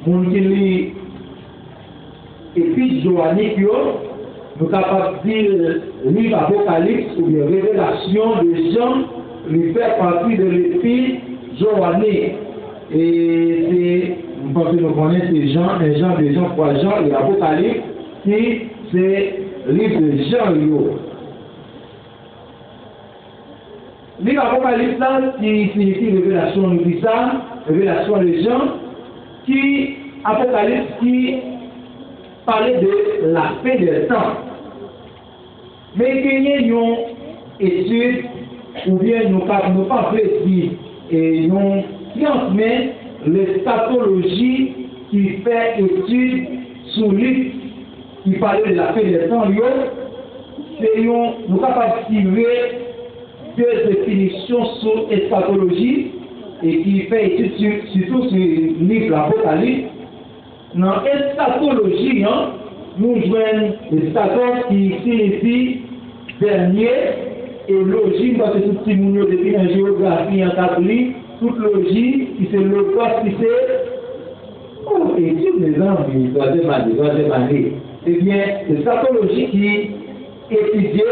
mon qui lit Épître Joannique, nous sommes capables de dire livre Apocalypse ou bien révélation de Jean, lui fait partie de l'Épître Joannique. Et c'est, vous pensez que nous connaissons ces Jean, les Jean de Jean, 3 Jean et Apocalypse, qui c'est le livre de Jean. Le livre Apocalypse là, qui signifie révélation, nous dit ça, révélation de Jean, qui, Apocalypse, qui parlait de la fin des temps. Mais il y a une étude, ou bien nous ne pas dire, et une science, mais l'eschatologie qui fait étude sur livre qui parlait de la fin des temps, c'est nous capables de tirer deux définitions sur eschatologie et qui fait étude surtout sur le livre l'Apocalypse. Dans eschatologie, nous joignons l'eschaton qui signifie dernier et logique, parce que tout ce qui nous depuis en géographie, en catholique, toute logique, qui c'est le quoi, qui c'est. Oh, étude des hommes, troisième année. Eh bien, l'eschatologie qui étudie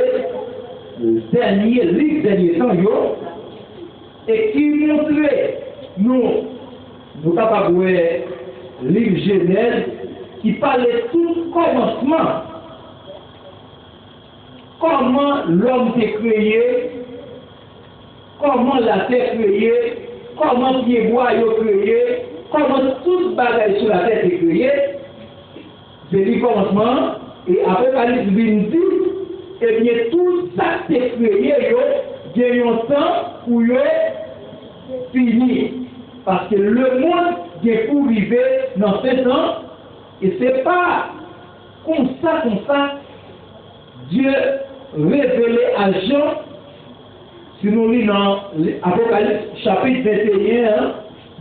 le dernier livre, dernier temps, et qui montrait nous capables de voir le livre Genèse qui parlait tout commencement. Comment l'homme s'est créé, comment la terre créée, comment pied bois est créé, comment tout bagage sur la terre est créé. C'est le commencement, et Apocalypse vient dire, eh bien tout ça s'est créé, il y a un temps où il est fini. Parce que le monde est pour vivre dans ce temps, et ce n'est pas comme ça, Dieu révélé à Jean, si nous lisons dans l'Apocalypse chapitre 21,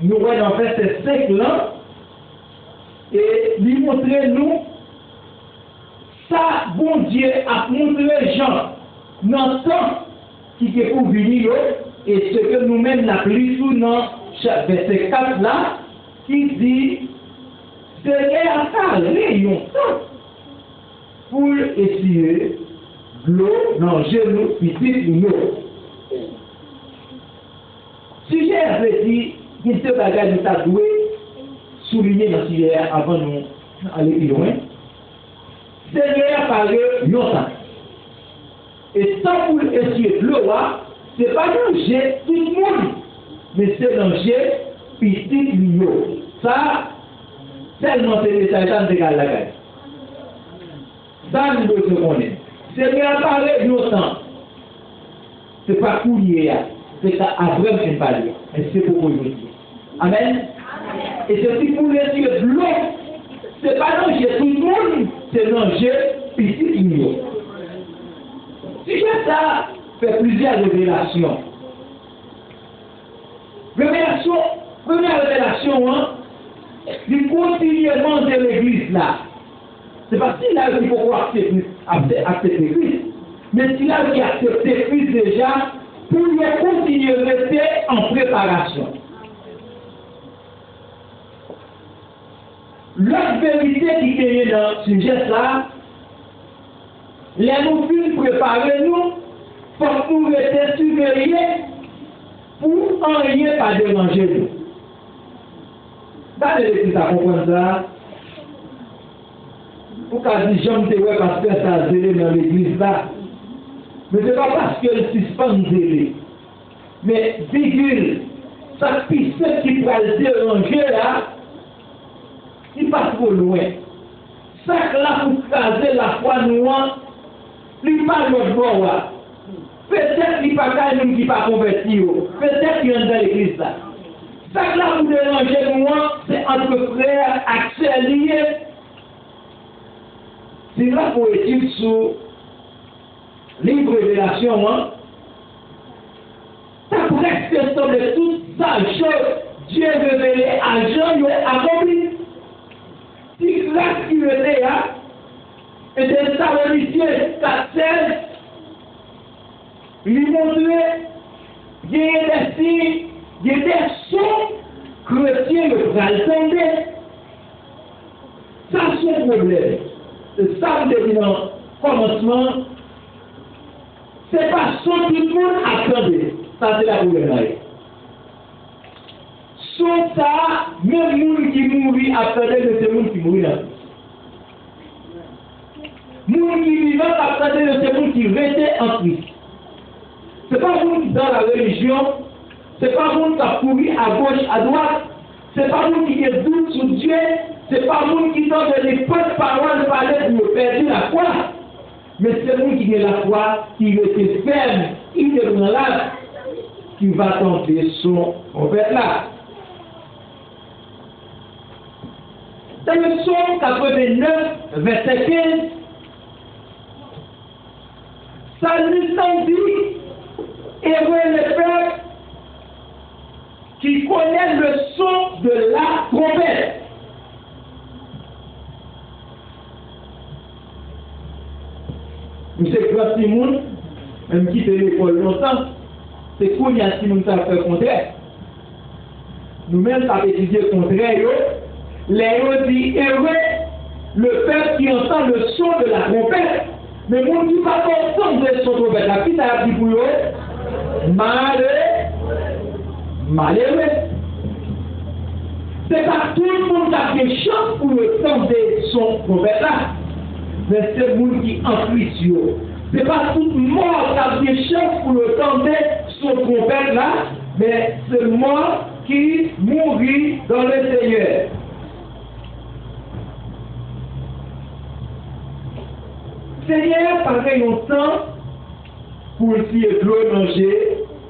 nous voyons dans verset 5 là, et lui montrer nous, ça, bon Dieu a montré Jean dans le temps qui est pour venir, et ce que nous-mêmes n'appelons dans verset 4 là, qui dit, c'est à parler un temps pour essayer l'eau dans le genou, petit l'eau. Si j'ai dit, il se bagage nous a doué, souligner dans ce sujet avant nous aller plus loin, Seigneur parler longtemps. Et tant pour essayer l'eau, ce n'est pas danger tout le monde, mais c'est danger petit l'eau. Ça, tellement c'est des gens de la gueule. Ça, nous devons connaître. Seigneur parler longtemps. Ce n'est pas courir, c'est Abraham qui parle. Et c'est pour aujourd'hui. Amen. Et c'est pour les yeux de l'eau. Ce n'est pas danger tout le monde, c'est danger petit l'eau. Si ça fait plusieurs révélations. Première révélation, il continuellement de l'église là. C'est pas s'il a dit pourquoi accepter Christ, mais s'il a dit accepter Christ déjà, pour lui continuer à rester en préparation. L'autre vérité qui est dans ce geste-là, les nous films préparer nous pour nous rester surveillés pour en rien pas déranger nous. Dans l'église, ça comprend ça. Pourquoi dire j'aime te voir parce que ça a zélé dans l'église là? Mais ce n'est pas parce que le suspend zélé. Mais virgule, ça pisse qui peut le déranger là, il pas trop loin. Ça là pour caser la foi noire, il pas l'autre bord. Peut-être qu'il n'y a pas quelqu'un qui pas converti. Peut-être qu'il y a dans l'église là. Ça là pour déranger moi, c'est entre frères accès. C'est là pour étudier sur livre Révélation, ça presque de toute sa chose, Dieu révélé à Jean, il a accompli. Si grâce qui était là, et de Thessaloniciens 4:16, il montrait, il y a des signes, il y a des sons chrétiens le pral tomber. Ça, c'est le problème. C'est ça que je dis dans le commencement. C'est pas ce que tout le monde attendait. Ça, c'est la problème. Sauf ça, même les gens qui mourent attendait, mais c'est les gens qui mourent là. Les gens qui vivent attendait, mais c'est les gens qui restaient en Christ. Ce n'est pas les gens qui sont dans la religion. Ce n'est pas les gens qui ont couru à gauche, à droite. Ce n'est pas les gens qui ont doute sur Dieu. Ce n'est pas les gens qui sont des potes paroles parlaient pour perdre la foi. Mais c'est nous qui avons la foi, qui était ferme, inébranlable, qui va tenter son prophète là. Dans le psaume 89, verset 15, ça nous dit, heureux le peuple qui connaît le son de la trompette. Monsieur Grand Simon, même qui fait l'école longtemps, c'est qu'on y a Simon qui a fait le contraire. Nous-mêmes, ça fait étudier le contraire. Les héros disent heureux le peuple qui entend le son de la trompette. Mais mon qui pas entendre le son de la trompette, la petite a dit pour eux, malheureux. C'est pas tout le monde qui a fait chance pour le temps de son trompette là. Mais c'est le monde qui en Christ. Ce n'est pas tout le monde qui a des chances pour le temps de son trompette là, mais c'est le monde qui mourit dans le Seigneur. Seigneur, pareil longtemps, pour essayer de l'eau manger,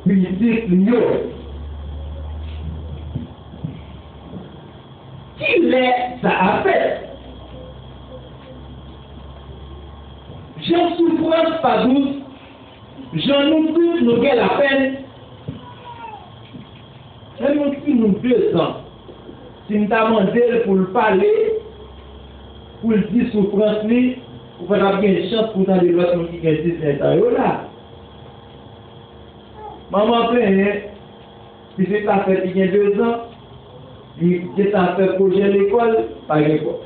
puis il dit l'eau. Qui l'est, ça a fait. J'en souffrance pas douce, j'en nous tous nous gagne la peine. Même si nous 2 ans, si nous avons demandé pour le parler, pour le dire souffrance, vous avez bien une chance pour dans les lois qui ont 19 ans là. Maman plein, si c'est pas fait il y a 2 ans, il est en fait projet l'école, par exemple.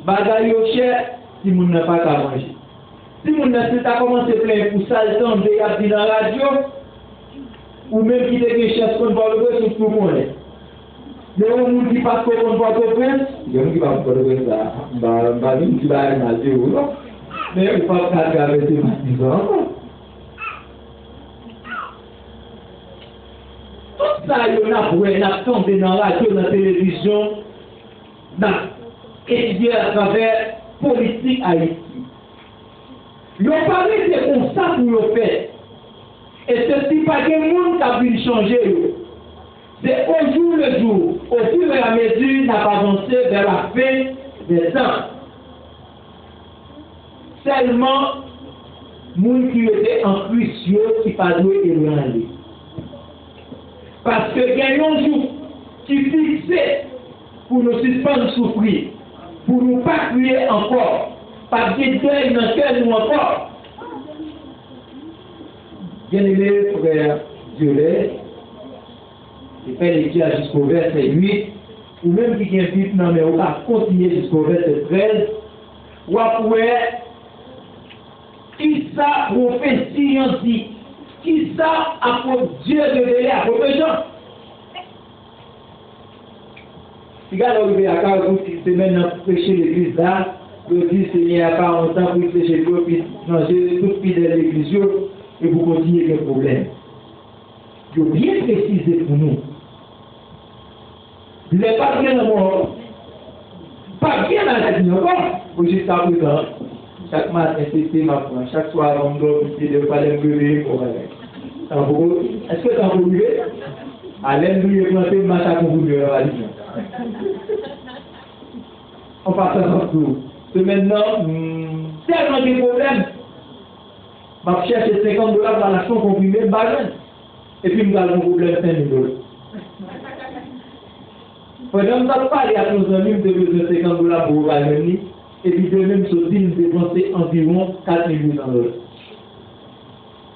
Bagaille au cher. Si vous n'avez pas qu'à manger. Si vous n'avez pas commencé plein pour ça, le temps de dans la radio, ou même qui te des choses qu'on va le sur tout le monde. Mais on ne dit pas qu'on va le prince, il y a qui va le prince là, bah, nous qui va aller mal de ou non. Mais il faut pas garder des bâtiments. Tout ça, il y en a pour un accent dans la radio, dans la télévision, dans étudier à travers politique Haïti. Ils ont parlé de comme ça pour le faire. Et ceci pas que le monde qui a pu changer. C'est au jour le jour, au fur et à mesure, n'a pas avancé vers la fin des temps. Seulement, les gens qui étaient en Christ, qui pas doué et parce que il y a un jour qui fixé pour nous suspendre souffrir. Pour ne pas crier encore, pas de deuil dans le cœur nous encore. Bien-aimé frère Violet, il fait les dieux jusqu'au verset 8, ou même qui vient vite, non mais on va continuer jusqu'au verset 13, ou après, qui ça prophétie en dit, qui ça a pour Dieu révélé à votre gens. Si vous arrivez à 40 semaines à prêcher l'église là, vous dites Seigneur, il n'y a pas longtemps pour prêcher l'eau, puis manger tout fidèle l'église, et vous continuez le problème. Il faut bien préciser pour nous. Il n'est pas bien mort, pas bien dans la vie encore, pour juste à présent. Chaque matin, c'est ma foi, chaque soir, on doit essayer de parler de bébé pour aller. Est-ce que ça vous brûler? Allez, nous, planter une marche à vous brûler à la vie. On passe à tout. C'est maintenant tellement de problèmes. Je vais chercher $50 dans l'action comprimée, et puis nous avons un problème $5 000. Pendant que nous avons parlé à nos amis, nous devons $50 pour Valmeni, et puis de même sortir, nous dépenser environ $4 800.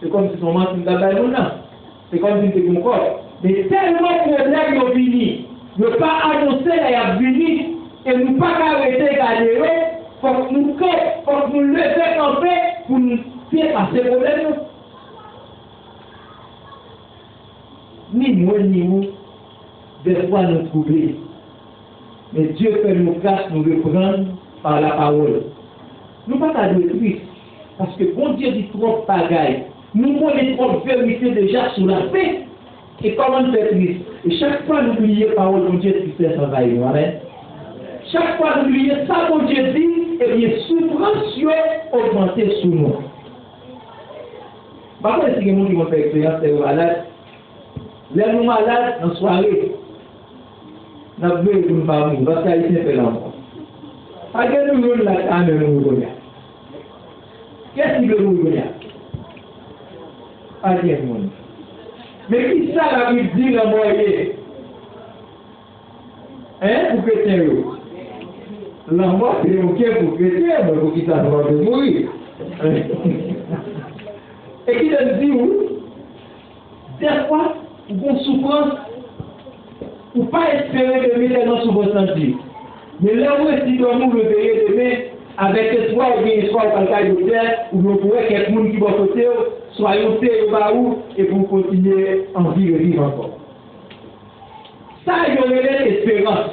C'est comme si son manque n'était pas. C'est comme si c'était mon corps. Mais tellement de problèmes ont fini. Ne pas annoncer la venue Et nous pas arrêter garder, faut que nous lever camper pour nous faire passer le problème. Ni moi ni vous, des fois nous trouver. Mais Dieu fait nous grâce nous reprendre par la parole. Nous ne pouvons pas être tristes, parce que bon Dieu dit trop de bagailles. Nous connaissons trop de vérité déjà sur la paix. Et comment nous faire triste? Et chaque fois nous oublions la parole de Dieu qui fait travail. Amen. Chaque fois nous oublions ça que Dieu dit, et bien souffrance augmenter sur nous. Par contre, si les gens qui vont faire expérience, c'est malade. Les nous malades dans la soirée, nous avons vu une famille, parce qu'il s'est fait l'enfant. Pas que nous voulons la caméra, nous voulons. Qu'est-ce que nous voulons? Pas bien, monde. Mais qui ça la Bible dit le moyen? Hein, pour chrétien? La mort, c'est ok pour chrétien, mais pour qui ça va mourir? Et qui le dit où? Des fois, vous avez souffrance, ou pas espérer de mettre dans votre santé. Mais là où est-ce que nous le verrez demain, avec espoir ou bien espoir au calcaire de terre, ou vous pourrez quelqu'un qui va côté, soyez au bas où, et vous continuez en vie et vivre encore. Ça, il y aurait l'espérance.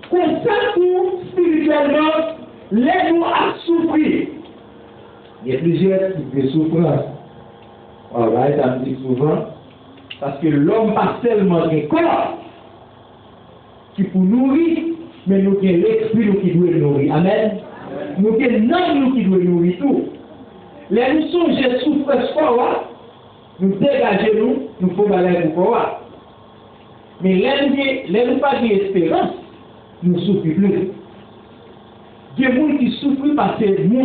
Comme ça, nous, spirituellement, laissez-nous à souffrir. Il y a plusieurs types de souffrance. Voilà, ça me dit souvent, parce que l'homme pas seulement un corps qui peut nourrir, mais nous avons l'esprit qui doit nourrir. Amen. Nous avons l'âme qui doit nourrir tout. Les nous sommes souffrance fort, nous dégageons nous faut balayer pour fort. Mais les nous pas d'espérance, nous souffrons plus. Il y a des gens qui souffrent parce que les gens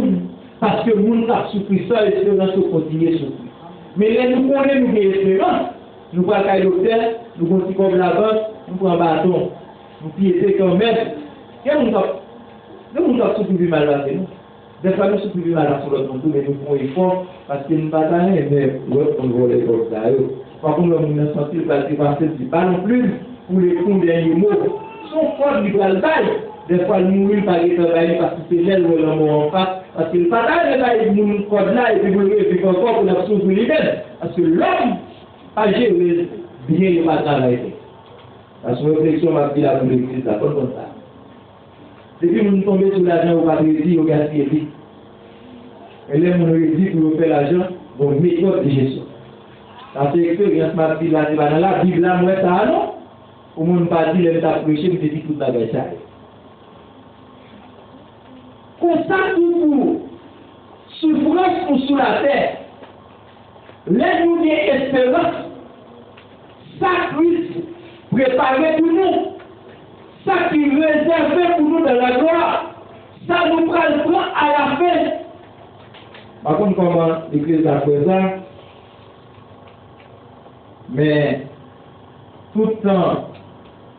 qui souffrent sans espérance continuent à souffrir. Mais les nous connaissons nous espérance, nous prenons le docteur, nous continuons comme la banque, nous prenons un bâton, nous piétons quand même. Nous sommes souffrir mal à nous. Des fois, nous souffrons mal à l'autre monde, mais nous faisons effort parce que nous ne sommes pas mais on voit les choses là. Par contre, nous ne sommes pas non plus pour les coups derniers mots. Son corps du bras des fois, nous mourons par les travail parce que c'est l'aile ou l'amour en face. Parce que le partage de la nous code là et puis vous et encore pour la souffrir lui-même. Parce que l'homme a géré bien le partage. La réflexion m'a dit la politique, ça comme ça. Depuis que nous tombons sur l'argent au patriotisme, au gaspillage. Et là, on nous dit pour faire l'argent, bon, méthode de gestion. Dans cette expérience, ma fille, là, dans la Bible, là, moi, ça, non? Au monde pas dit, elle t'a prêché, mais dit toute la bêtise. Comme ça, pour souffrance ou sous la terre, laisse-nous bien espérance, sacrifice préparé pour nous, ça qui est réservé pour nous dans la gloire, ça nous prend le temps à la fin. Par contre, comment l'église à présent, mais tout le temps,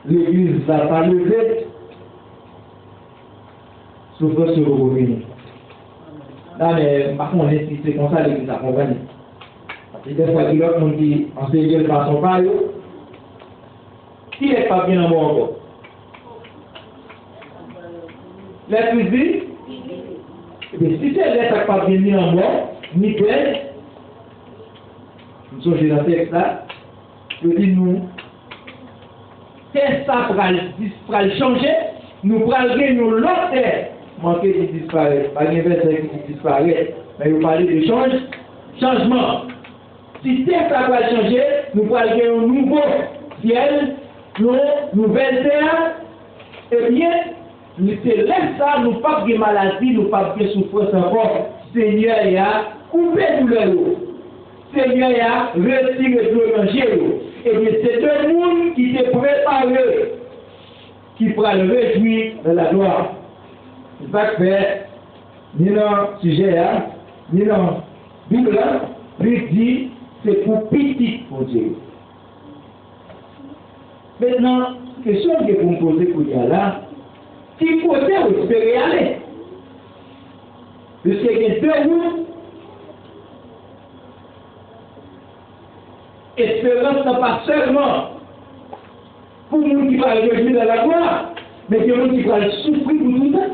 l'église va pas lever, souffrance sur le revenu. Là, mais par contre, c'est comme ça l'église accompagne. Parce que des fois, il y a d'autres gens qui enseignent de façon pareille. Qui n'est pas bien en moi encore? Les cuisines, si c'est l'être pas bien en moi, ni belle, nous sommes dans le texte là, je dis nous, qu'est-ce que ça va changer? Nous prenons nous l'autre terre, manquer de disparaître, pas d'université qui disparaît, mais vous parlez de changement. Si ça va changer, nous prenons un nouveau ciel, une nouvelle terre, et bien, c'est là ça, nous pas de maladie, nous pas de souffrance encore. Seigneur, il y a coupé douleur. Seigneur, il y a retiré le danger. Et bien, c'est deux mondes qui te préparé, qui pourra le réjouir de la gloire. C'est pas que faire, ni dans le sujet, ni dans la Bible, lui dit, c'est pour petit pour Dieu. Maintenant, question que vous me posez pour dire là, qui côté vous espérez aller? Parce qu'il y a deux routes. Espérance n'est pas seulement pour nous qui va rejoindre dans la gloire, Mais il y a des gens qui vont souffrir pour tout ça.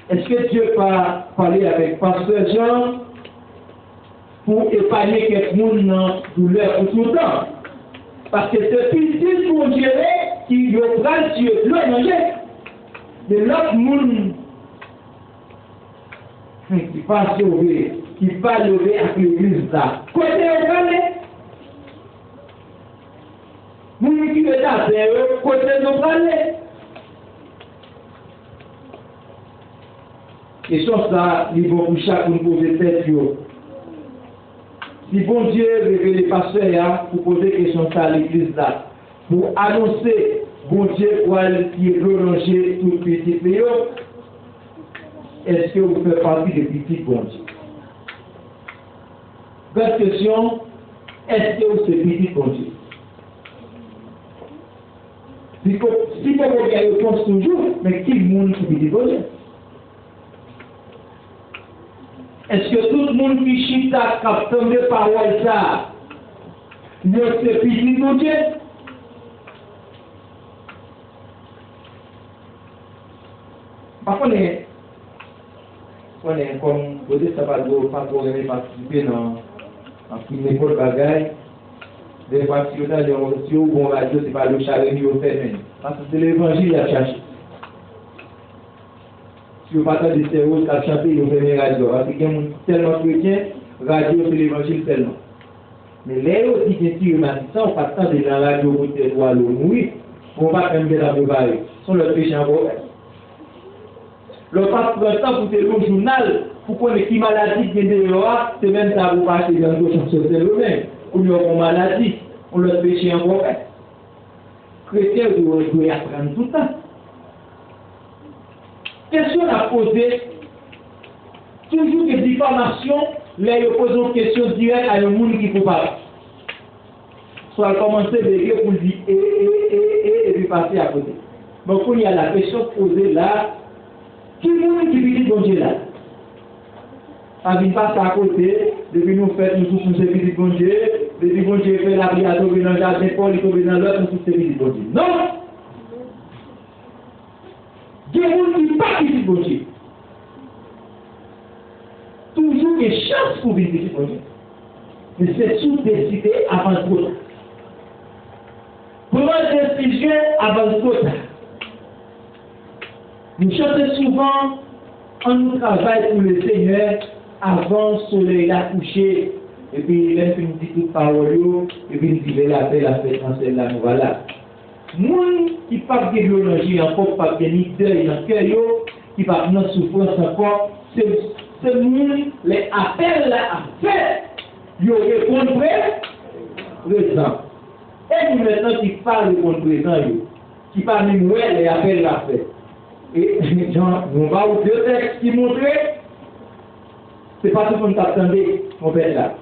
Est-ce que Dieu va parler avec Pasteur Jean pour épargner quelqu'un dans douleur pour tout le temps? Parce que c'est petit pour Dieu qui prend Dieu de manger. De l'autre monde qui va sauver, qui va lever à l'église là. Côté au palais, nous qui veut d'affaires, côté au palais. Et sur ça, il va pour chaque nous poser tête. Si bon Dieu révèle les pasteurs pour poser question à l'église là, pour annoncer bon Dieu pour aller prolonger tout petit pays, est-ce que vous faites partie des petits bon Dieu? Bonne question, est-ce que vous êtes petit bon Dieu? Si vous avez une réponse toujours, mais qui est le monde qui est petit bon Dieu? Est-ce que tout le monde qui chita capte mes paroles ça, ne se petit mon Dieu? Parfois, on est comme vous dites, ça va pas pour participer dans une école bagaille. Des fois, si vous avez un bon radio, c'est pas le challenge au fait, parce que c'est l'évangile à chercher. Si vous partez de ces rôles à chanter, vous faites radio. Parce qu'il y a tellement chrétien, radio c'est l'évangile tellement. Mais les autres qui disent que ça, on passe tant de la radio pour te voir le mourir, on va faire de la préparer. Sans le péché en vrai. Le passe pour l'instant pour te le journal, pour qu'on ait qui maladie qui est dehors, c'est même ça vous passez dans le champ sur le même. Ou nous avons maladie, on le péché en vrai. Chrétien doit apprendre tout le temps. Question à poser, toujours des diffamations, les posent une question directe à un monde qui ne peut pas. Soit commencer à béger pour dire et puis passer à côté. Donc il y a la question posée là, qui est le monde qui dit bon Dieu là? Ça vient passer à côté, depuis nous faisons nous tous ces petits bon Dieu, depuis bon Dieu fait la prière, tomber dans le jardin, Paul, il tombe dans l'autre, nous tous ces petits bon Dieu. Non! Il y a des gens qui ne pas qui bon Dieu. Toujours des chances pour visiter bon Dieu. Mais c'est tout décidé avant trop tard. Prendre une décision avant trop tard. Nous chantons souvent, on nous travaille pour le Seigneur avant le soleil a couché. Et puis il a fait une petite parole, et puis il dit la paix, la fête, la nouvelle là. Moun qui parle de biologie encore, pas de ni deuil dans le cœur, qui parle de souffrance encore, c'est moun les appels à faire. Ils répondent présent. Et nous maintenant qui parlent de présent, qui parlent de les appels à faire. Et on va aux deux textes qui montrent, c'est pas tout le monde t'attendait, mon père là.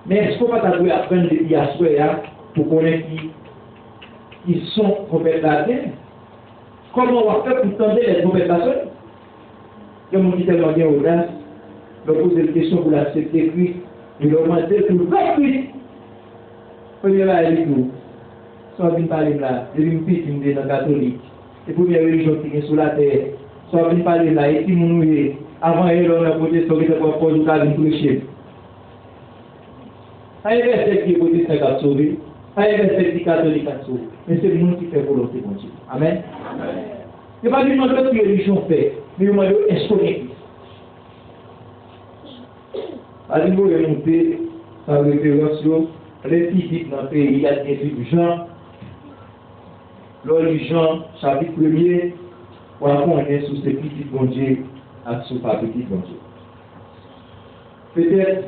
Mais est-ce qu'on va t'apprendre à apprendre des diasporas pour connaître qui sont prophètes là-dedans? Comment on va faire pour tenter les prophètes là-dedans? Comme on dit tellement bien audace, on pose des questions pour l'accepter Christ, et l'augmenter pour le faire Christ. Premier là, il dit, soit bien parler là, il y a une petite dans la catholique, et première religion qui est sur la terre, soit bien parler là, et si nous avant il on a côté sur le propos du cas de prêcher. Il y a un verset qui est protestant qui a sauvé, il y a un verset qui est catholique qui a sauvé. Mais c'est le monde qui fait volonté de Dieu. Amen. Ce n'est pas du monde que la religion fait, mais le monde est connecté. À niveau de monter, sans référence, les physiques dans le pays, il y a des Jean, l'ordre Jean, chapitre 1er, pour apprendre on est sous ces petits bon Dieu, à sous pas petit bon Dieu. Peut-être,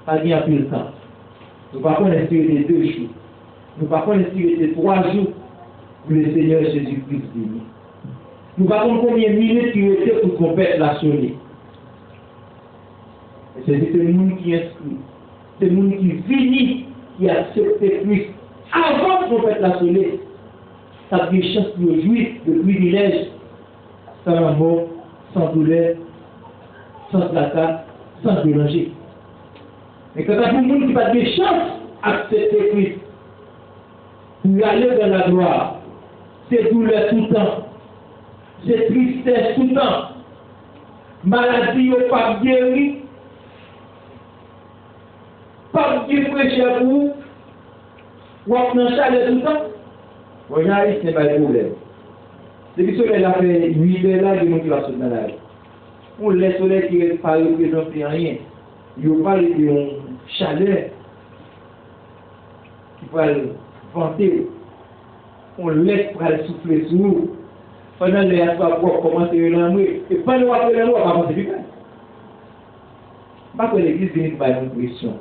pas bien plus de temps. Nous ne pouvons pas inspirer 2 jours. Nous ne pouvons pas inspirer 3 jours pour le Seigneur Jésus-Christ venu. Nous ne pouvons pas combien de minutes qui étaient pour qu'on pète la sonner. C'est le monde qui inscrit. C'est le monde qui finit, qui accepte Christ. Avant qu'on pète la sonner, ça a des chances de jouir de privilèges sans mort, sans douleur, sans tracas, sans déranger. Mais quand il y a des gens qui n'ont pas de chance d'accepter Christ, pour aller dans la gloire. C'est douleur tout le temps. C'est tristesse tout le temps. Maladie ou pas guéri. Pas guéri frère pour vous. Ou en chaleur tout le temps. On arrive, c'est pas le problème. Depuis que le soleil a fait 8 heures là, il y a des gens qui vont sauter dans la rue. On laisse le soleil qui ne représente rien. Il n'y a pas de chaleur qui va vanter. On laisse pour aller souffler sur nous. Pendant les assoirs pour commencer à l'enlever. Et pendant qu'on l'enlever, on va commencer à faire. Pas que l'église vienne par une pression.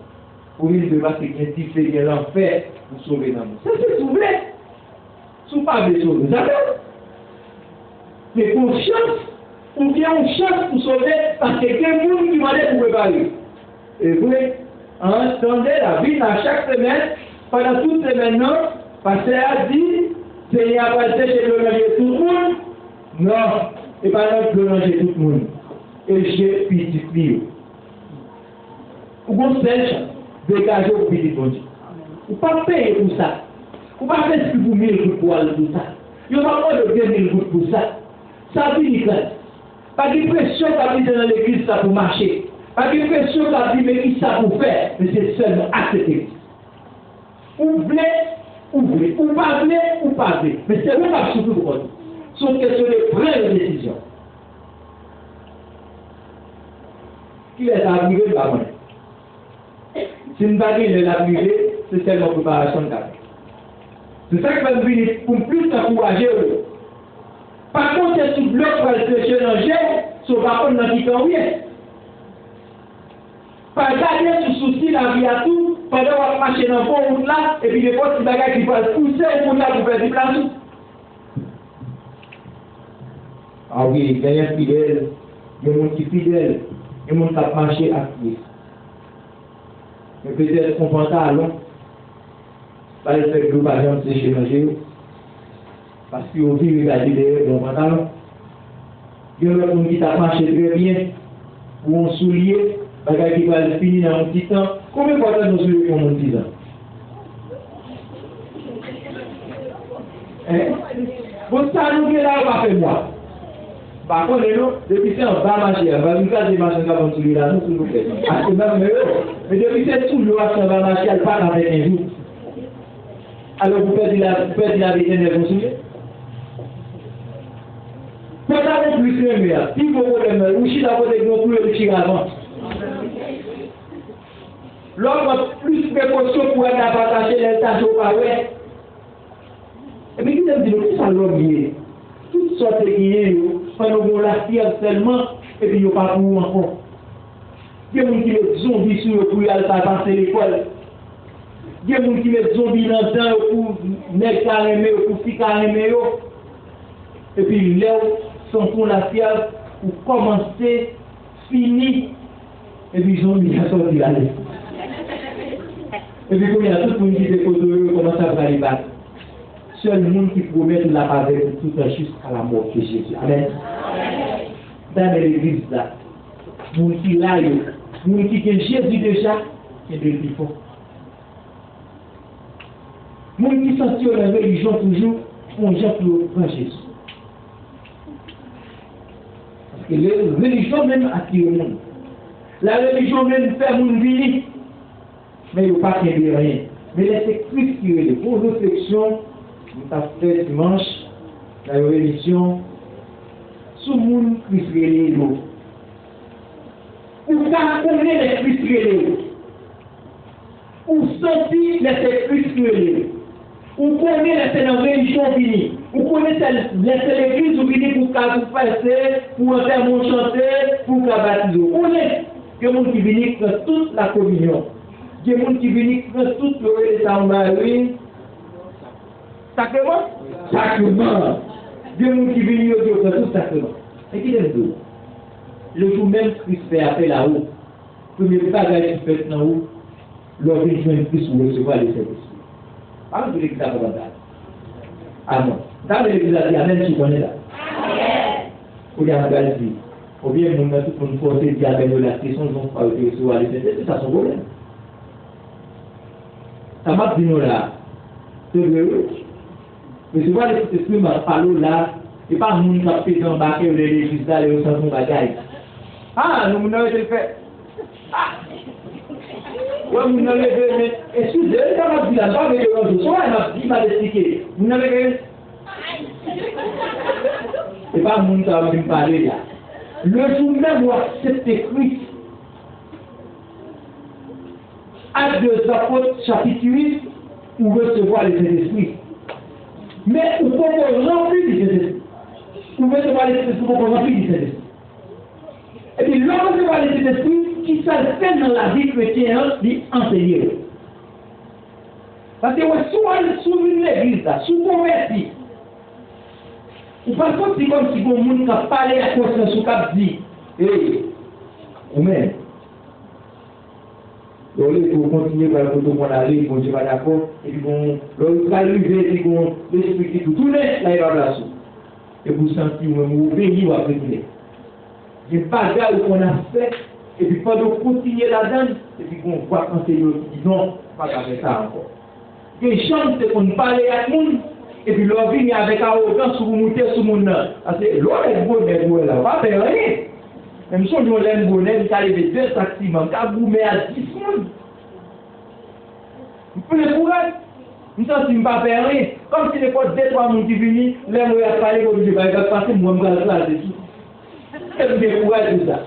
Pour lui, de voir ce qu'il y a difficile, il y a l'enfer pour sauver l'amour. Ça, c'est souffler. Si vous pas de sauver, ça fait. Mais confiance, ou bien une chance pour sauver, parce que quelqu'un qui m'a dit pour préparer. Et vous, entendez la vie à chaque semaine, pendant toute semaine, non, parce qu'elle a dit, Seigneur va chez le manger tout le monde. Non, et pas non plus manger tout le monde. Et j'ai petit fille. Ou bon sèche, dégager au petit bon. Ou pas payer pour ça. Ou pas faire ce que vous mettez pour aller pour ça. Il n'y a pas de 2000 gouttes pour ça. Ça finit là. Pas de pression qu'a mis dans l'église ça pour marcher. Pas de pression qu'a dit mais qui ça pour faire. Mais c'est seulement accepter. Ou voulez, ou voulez. Ou pas voulez, ou pas voulez. Mais c'est vous qui surtout pour vous. Ce sont question de vraies décisions. Qui est arrivé de la monnaie? Si nous n'avons pas l'arrivée, c'est seulement préparation de carrière. C'est ça qui va nous venir pour plus encourager. Par contre, c'est tout bloc pour aller chercher dans le jet, sauf par contre, dans le temps, rien. Par garder sous souci la vie à tout, pendant qu'on va marcher dans le pont route là, et puis des fois, ces bagages qui vont pousser au monde là pour faire du place. Ah oui, il y a des fidèles, il y a des gens qui sont fidèles, il y a des gens qui marchent à pied. Mais peut-être qu'on prend ça à long. Pas le fait que nous parlions de chez manger. Parce qu'on vit regarder les pantalons. Il y a des gens qui t'a marché très bien. Ou on soulier, bagage qui va finir dans un petit temps. Combien de fois nous souliers pour mon 10 ans? Vous savez là, on va faire moi. Par contre, depuis c'est un bas marché, on va nous faire des machines comme celui-là, nous, s'il vous plaît. Mais depuis c'est tout le reste, on va marcher, elle part avec un jour. Alors vous perdez la vie de vous souvenez? Peut-être plus le meilleur. Si vous voulez, vous chiez d'abord des gros coups et vous chiez avant. L'autre plus de précautions pour être attaché les tâches au pavé. Et puis, qui aime dire, tout ça l'homme lié. Toutes sortes de guillemets, pendant qu'on la tire seulement, et puis il n'y a pas pour vous encore. Il y a des gens qui mettent zombies sur le pour aller passer l'école. Il y a des gens qui mettent zombies dans le temps pour mettre carrément, pour faire carrément. Et puis, là, sont pour la fièvre, pour commencer, finir. Et puis, ils ont mis à sortir aller. Et puis, il y a tout le monde qui commence à faire les battre. Seul le monde qui promet la parole tout le temps jusqu'à la mort de Jésus. Amen. Dans l'église là, nous qui là, nous qui ont Jésus déjà, c'est des plus forts. Nous qui sont sur la religion toujours, on jette le Jésus. Parce que la religion même attire le monde. La religion même fait mon vie, mais il n'y a pas de rien. Mais laissez Christ qui est pour réflexion. Nous avons fait dimanche la religion sous le monde Christ relé. Ou quand on est les Christ relé. Ou sortir les Christ relé. Ou connaît les religion finie. Ou connaît les l'église ou finie pour passer, pour faire mon chanter, pour baptiser. On est des gens qui viennent dans toute la communion. Des gens qui viennent dans toute le Saint-Marie. Sacrement? Sacrement. Dieu nous qui vient au Dieu tout sacrement. Et qui est le dos? Le jour même, Christ fait appel là-haut. Premier bagage qui fait là-haut, l'organisme plus pour recevoir les services. Parle de l'église à Bogota. Amen. Dans l'église à Amen, tu connais là. Amen. Ou bien, ou bien, nous mettons tout pour nous forcer de dire avec la question, nous pas recevoir les services. C'est ça son problème. Ça m'a dit nous là. C'est vrai. Mais souvent, les petits esprits m'ont parlé là, et pas moun qui a fait embarquer les législateurs et au centre de bagaille. Ah, nous n'avons pas fait. Ah! Ouais, vous n'avez pas fait. Excusez, ça m'a dit là, pas avec les autres. Soit elle m'a expliqué. Vous n'avez pas fait. C'est pas moun qui a me parler là. Le jour même où c'est écrit, Actes des Apôtres, chapitre 8, où recevoir les Saint-Esprit. Mais où peut-on remplir du Saint-Esprit? Où recevoir les Saint-Esprit pour remplir du Saint-Esprit? Et puis, l'on recevoir les Saint-Esprit, qui ça fait dans la vie chrétienne, dit enseigner. Parce que sous une église, sous converti, ou pas comme si bon monde qui a parlé à conscience ou qui a dit, ou même, donc, il faut continuer par le côté où on arrive, on ne pas d'accord, et puis on va arriver, et puis on l'explique tout, tout là, il va là-dessus. Et vous sentez, vous obéissez ou après tout. Il y a pas de qu'on a fait, et puis pendant qu'on continue là-dedans, et puis qu'on voit quand c'est eux qui disent non, pas avec ça encore. Il y a une chance qu'on parle à tout le monde, et puis l'on vient avec arrogance pour monter sur le monde. Parce que l'on est bon, là, pas faire rien. Même si on l'aime bonnet, il arrive 2 taximans, il a boumé à 10 personnes. Vous pouvez le courage. Nous ne sommes pas faire rien. Comme si les potes 2-3 personnes qui viennent, les mots à parler, comme je vais passer, moi, je vais faire là dessus. Et vous avez courage de ça.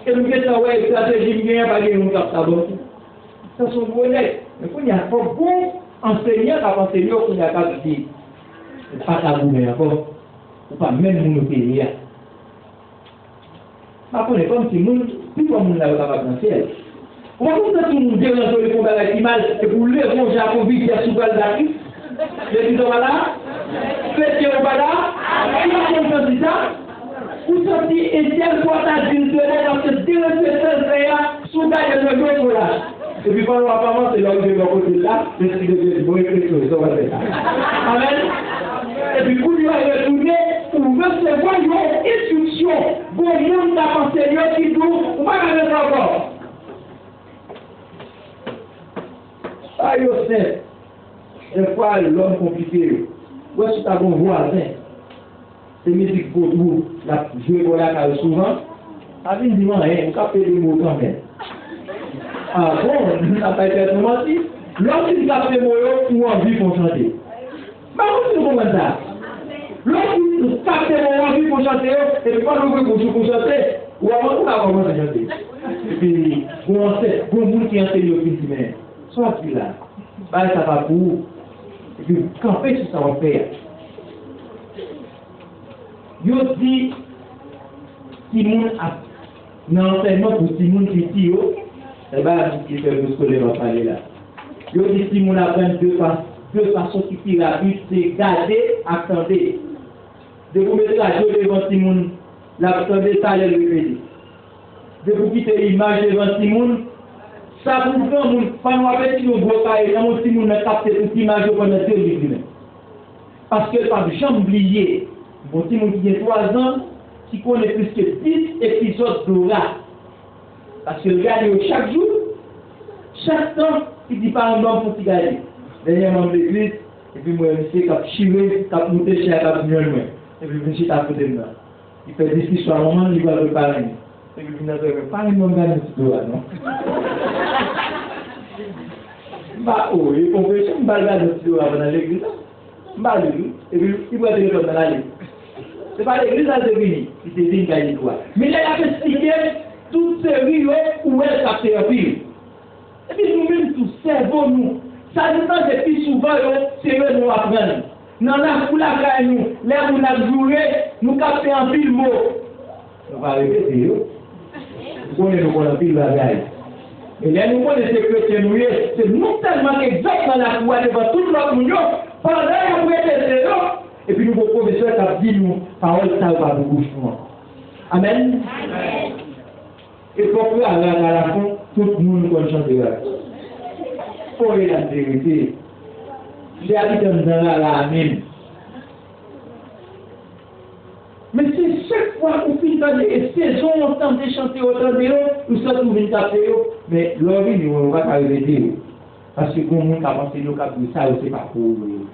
Et vous avez ça, ouais, ça, c'est bien, pas bien, on capte ça, bon. Ça, sont bonnets. Mais quand il y a un bon enseignant, qui enseigné, il y a qu'à dire, c'est pas ta boumé encore, ou pas même mon pays. Après, on est comme si nous, plus comme nous l'avons capable dans le ciel. Comment tout le monde dit dans le combat avec l'image et pour lui, on j'ai accompli qu'il y a sous le d'Afrique. Les gens sont là, les gens sont là, ils sont comme ça. Vous sentez et tel fois ta d'une parce que dès le fait là, sous le de là. Et puis pendant apparemment, c'est là où je vais côté là, l'esprit de Dieu, bon, ça va faire ça. Amen. Et puis vous lui allez retourner pour recevoir une instruction. Bon, monde n'a pas enseigné qui dit, on va regarder ça encore. Ah, Yosef, des fois, l'homme compliqué, où est-ce que tu as bon voisin? C'est musique pour vous, la jouer pour la case souvent. Ah, il dit, rien, on capte les mots quand même. Ah bon, on n'a pas été menti. Lorsqu'il capte les mots, pour envie pour chanter. Mais comment tu comprends ça? Lorsqu'il capte les mots, envie pour chanter, et puis quand on veut pour chanter, ou avant, on a commencé à chanter. Et puis, bon monde qui enseigne au film, mais soit tu là, bah ça va pour. Et puis, quand fait ça va faire? Yo dit, si moun a, dans l'enseignement pour si moun qui dit, eh bien, il fait le scolaire va parler là. Yo dit, si moun apprend deux façons qui tirent la vie, c'est garder, attendre. De vous mettre la joie devant si moun, l'attendre, ça le répéter. De vous quitter l'image devant si moun, ça vous prend moun, pas nous avec si nous bloquons, dans mon si moun a capté toute image pendant 2 minutes. Parce que pas jamais oublier. Bon, si mon qui a 3 ans, qui connaît plus que 10 épisodes d'Ora. Parce que regarde chaque jour, chaque temps, il dit pas un homme pour qu'il gagne. Dernièrement de l'église, et puis moi, je sais qu'il a chiré, qu'il a monté chez la mieux loin. Et puis je suis à côté de moi. Il fait des discussions à un moment, il va le parler. Et puis je me dis, pas un homme gagne ce d'Ora, non? Bah, oh, il faut que je me balade ce d'Ora dans l'église. Bah, lui, et puis il va aller dans la ligne. C'est pas l'église à Zévini qui s'est dit gagner toi. Mais là, il a expliqué toutes ces rues où elle s'est servi. Et puis nous-mêmes, tout cerveau, nous, ça nous dit que plus souvent, c'est eux nous apprendre. Dans la foule à nous, là où on a joué, nous captons un pile mot. On va répéter, nous connaissons un pile bagaille. Et là, nous connaissons ces chrétiens, c'est non tellement exact dans la foi devant tout le monde, pendant après des zéros. Et puis nous, vos professeurs, qui ont dit nous, parole, ça va nous bouger. Amen. Et pour que à la fin, tout le monde peut chanter. Pour la vérité, j'ai habité dans la Amen. Mais c'est chaque fois qu'on finit dans les saisons, on tente de chanter autant de nous, nous sommes tous venus taper, mais l'envie, nous, on va pas arrêter. Parce que quand on a pensé le cap de ça, c'est pas pour vous.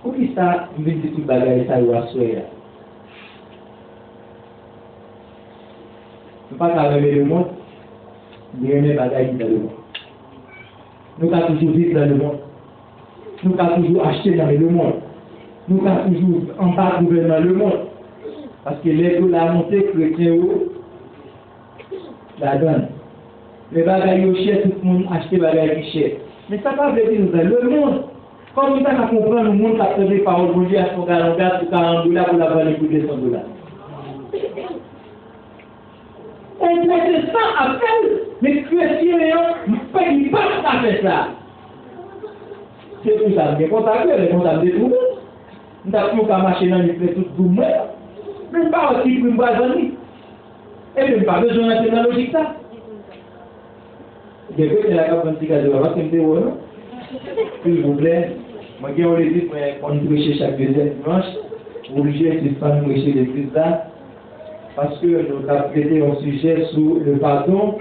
Pour qui ça, il veut dire tout bagage ça ou à souhait. Nous pas qu'à remettre le monde, mais remettre bagage dans le monde. Nous avons toujours vivre dans le monde. Nous avons toujours acheter dans le monde. Nous avons toujours en bas gouvernement le monde. Parce que les dollars montés chrétiens la donne. Les bagages chers, tout le monde achète des bagages chers. Mais ça va veut dire nous le monde. Comme nous avons compris, le monde a prévu par aujourd'hui à son calendrier pour $40 pour la valeur de $200. On prête ça à peine, mais chrétiens ne payent pas à faire ça. C'est tout ça. Mais quand on a vu, les comptables de tout, nous avons qu'à marcher dans les prêts tout le monde. Même pas aussi pour une base en ligne. Et même pas besoin d'entrer dans la logique ça. Je vais la capacité de la vacances de l'eau, s'il vous plaît. Moi, je vais vous dire qu'on prêche chaque deuxième dimanche. Obligé de faire prêcher l'église là. Parce que nous avons traité un sujet sur le pardon.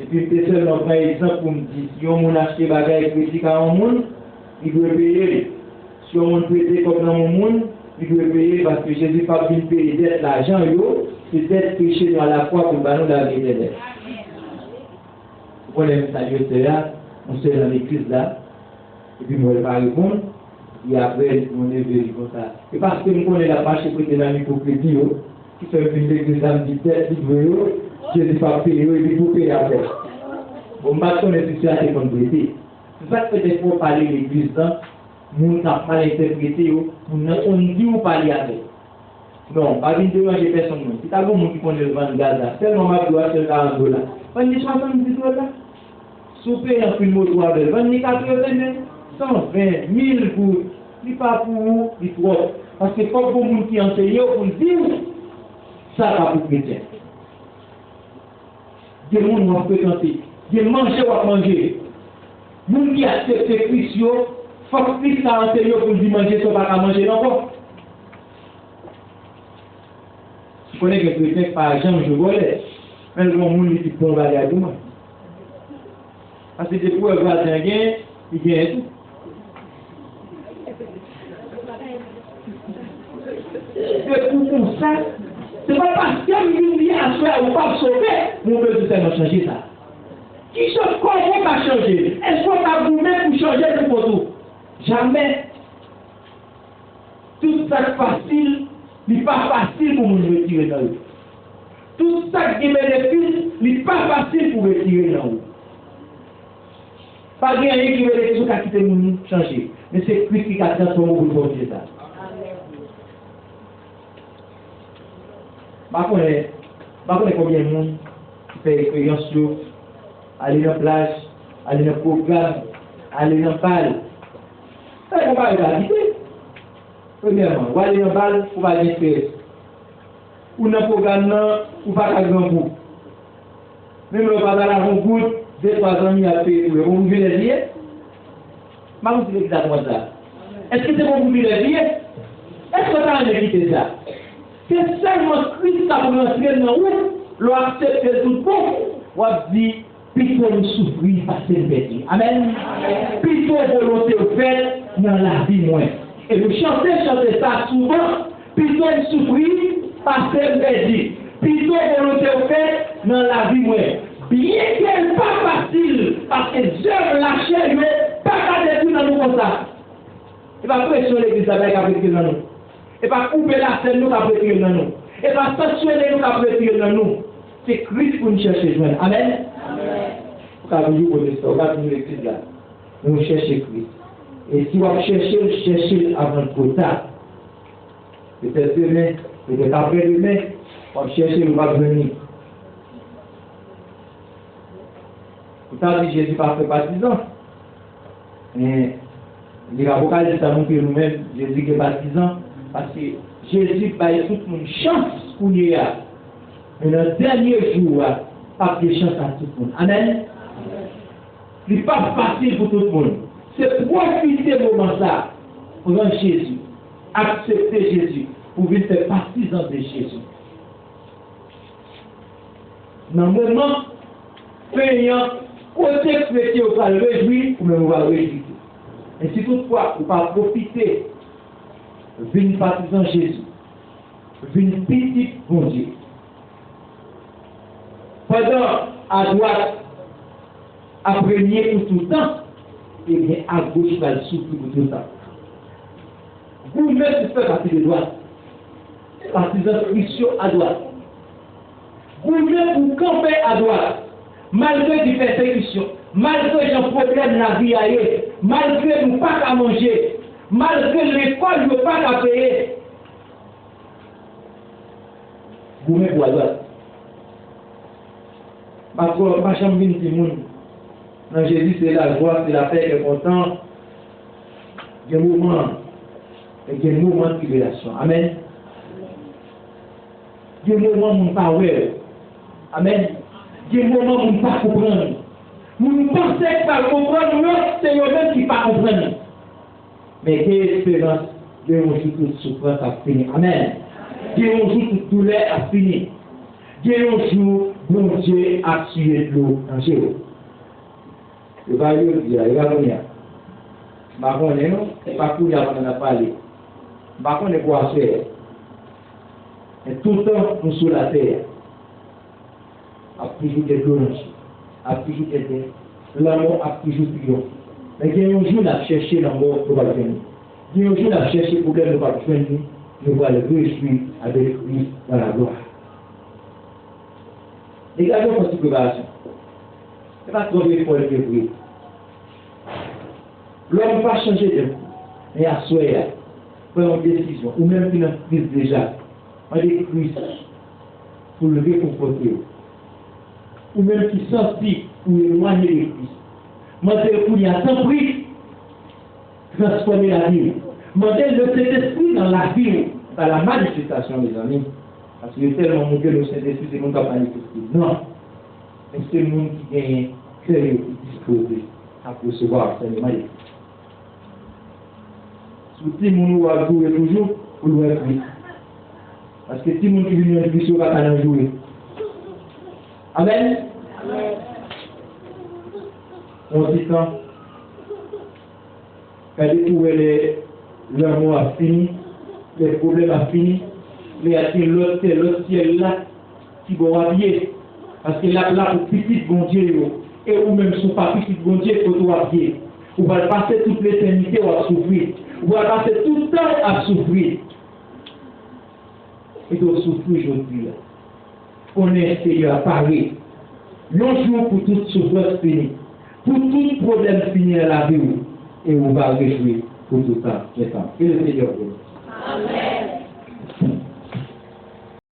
Et puis, peut-être seulement un exemple pour me dire si on a acheté des bagages critiques à un monde, il doit payer. Si on a prêté comme dans mon monde, il doit payer parce que Jésus n'a pas pu payer d'être l'argent, c'est d'être péché dans la foi pour nous la vie de l'aide. Pour les saluer, c'est là, on se dans l'église là, et puis on va répondre, et après on est venu comme ça. Et parce que nous connaissons la marche pour les amis pour crédit, qui fait une église à tête, qui veut, Jésus n'a pas payé, et puis pour payer après. Bon, maintenant, les situations sont prêtées. C'est ça que peut-être pour parler de l'église là, nous n'avons pas interprété, on dit ou parler avec. Non, pas de déranger personne. Si tu as un monde qui connaît le vent de Gaza, seulement ma doigt sur $40. On dit $70. Souper un film au toit de 24 heures, 120 000 pour, ce n'est pas pour vous, c'est trop. Parce que pas pour monde qui enseigne, pour dire, ça va pour chrétien. Des gens vont fréquenter, des manger ou à manger. Moun qui accepte Christ, il faut que Christ a enseigné pour dire manger, ça va pas manger non. Je connais que chrétien par exemple, je volais. Mais le monde qui prend la à moi. Parce que des fois, il va gagner, il gagne tout. C'est pour ça. C'est pas parce qu'il y a un soir ou pas sauver, mon Dieu, tout ça changer ça. Qui change comment va changer? Est-ce qu'on va vous-même pour changer le photo? Jamais. Tout ça facile, n'est pas facile pour nous retirer dans l'eau. Tout ça qui est bénéfice, n'est pas facile pour retirer dans l'eau. Pas rien qui veut les choses qui nous changer. Mais c'est Christ qui a transformé pour changer ça. Par contre, combien de monde fait expérience sur aller dans la plage, aller dans le programme, aller dans le bal. Ça, on va réaliser. Premièrement, ou aller dans le bal, ou va aller faire. Ou dans le programme, ou va à grand groupe. Même le pas dans la rencontre, 2-3 ans, il a fait, vous ouvrez les yeux. Mais vous dites exactement ça. Est-ce que c'est pour vous ouvrir les yeux? Est-ce que vous avez évité ça? C'est seulement Christ qui a commencé dans où l'on accepte tout le monde. On dit, plutôt nous souffrir par cette bête. Amen. Plutôt volonté faite dans la vie moins. Et nous chantons ça souvent. Plutôt souffrir par cette bête. Plutôt volonté faite dans la vie moins. Bien qu'elle n'est pas facile, parce que Dieu la chair, mais pas qu'à détruire dans nous comme ça. Il va pressionner l'église avec la prière dans nous. Et pas couper la scène nous après tirer dans nous. Et pas sanctionner nous après tirer dans nous. C'est Christ pour nous chercher joindre. Amen. Quand vous dites ça, regardez l'église là. Nous cherchons Christ. Et si vous cherchez avant le quota, peut-être demain, peut-être après demain, on cherche nous va venir. Vous avez dit Jésus pas fait baptisant. Mais l'Apocalypse a montré nous-mêmes Jésus qui est baptisant. Parce que Jésus a eu toute une chance pour nous. Mais dans le dernier jour, pas de chance à tout le monde. Amen. Ce n'est pas facile pour tout le monde. C'est profiter de moment là pour Jésus. Accepter Jésus pour venir faire partisan de Jésus. Dans le moment payant, côté chrétien, on va le réjouir, ou même on va le réjouir. Et si toutefois, on va profiter d'une partisan Jésus, d'une petite bon Dieu. Pendant à droite, à premier pour tout le temps, et bien à gauche, va le souffle pour tout le temps. Vous-même, vous faites partie de droite. Partisan Christian à droite. Vous-même, vous campez à droite. Malgré des persécutions, malgré les problèmes de la vie ailleurs, malgré nous pas à manger, malgré l'école, nous pas à payer. Vous-même, vous à droite. Parce que ma chambre vient du monde. Dans Jésus, c'est la joie, c'est la paix, le content. Il y a un moment, il y a un moment de tribulation. Amen. Il y a un moment où on ne pas ouais. Amen. Il y a un moment où on ne pas comprendre. Nous pensons que pas comprendre, mais c'est eux-mêmes qui ne pas comprendre. Mais quelle espérance, Dieu un jour toute souffrance a fini. Amen. Dieu un jour toute douleur a fini. Dieu un jour, mon Dieu a tué l'eau en Jéhovah. Il va y dire, il va venir. Par contre, non, c'est pas tout, il a parlé. Par contre, il quoi faire. Et tout le temps, nous sur la terre. A toujours des glorieux, a toujours des dés. L'amour a toujours triomphé. Mais il y a un jour, à chercher l'amour pour le venir. Il y a un jour, à chercher pour que nous va venir. Nous va le réjouir avec lui dans la gloire. Regardez votre préparation. Ce n'est pas trop bien pour le débrouiller. L'homme ne va pas changer de coup. Mais à soi, prendre une décision, ou même une crise déjà, on des crises pour le réconforter. Ou même qui sentit pour éloigner les crises. Mandez le coup, il y a sans prix, transformer la vie. Mandez le Saint-Esprit dans la vie, dans la manifestation, mes amis. Parce que tellement mon Dieu, le Saint-Esprit, c'est le monde qui va manifester. Non. Mais c'est le monde qui gagne, cœur disposé à recevoir enseignement. Si le monde va jouer toujours, vous le Christ. Parce que si le monde qui vient de Christ, va pas jouer. Amen. Amen. On dit quand l'amour a fini, les problèmes a fini, mais il y a l'autre ciel là qui va habiller. Parce que là, pour petit bon Dieu, et ou même son pas petit bon Dieu, il faut tout habiller. Vous allez passer toute l'éternité à souffrir. Vous allez passer tout le temps à souffrir. Et donc souffrir aujourd'hui. On est Seigneur à Paris. Un jour pour toute souffrance finie. Pour tout problème fini à la vie. Et on va réjouir pour tout le temps. Et le Seigneur. Amen.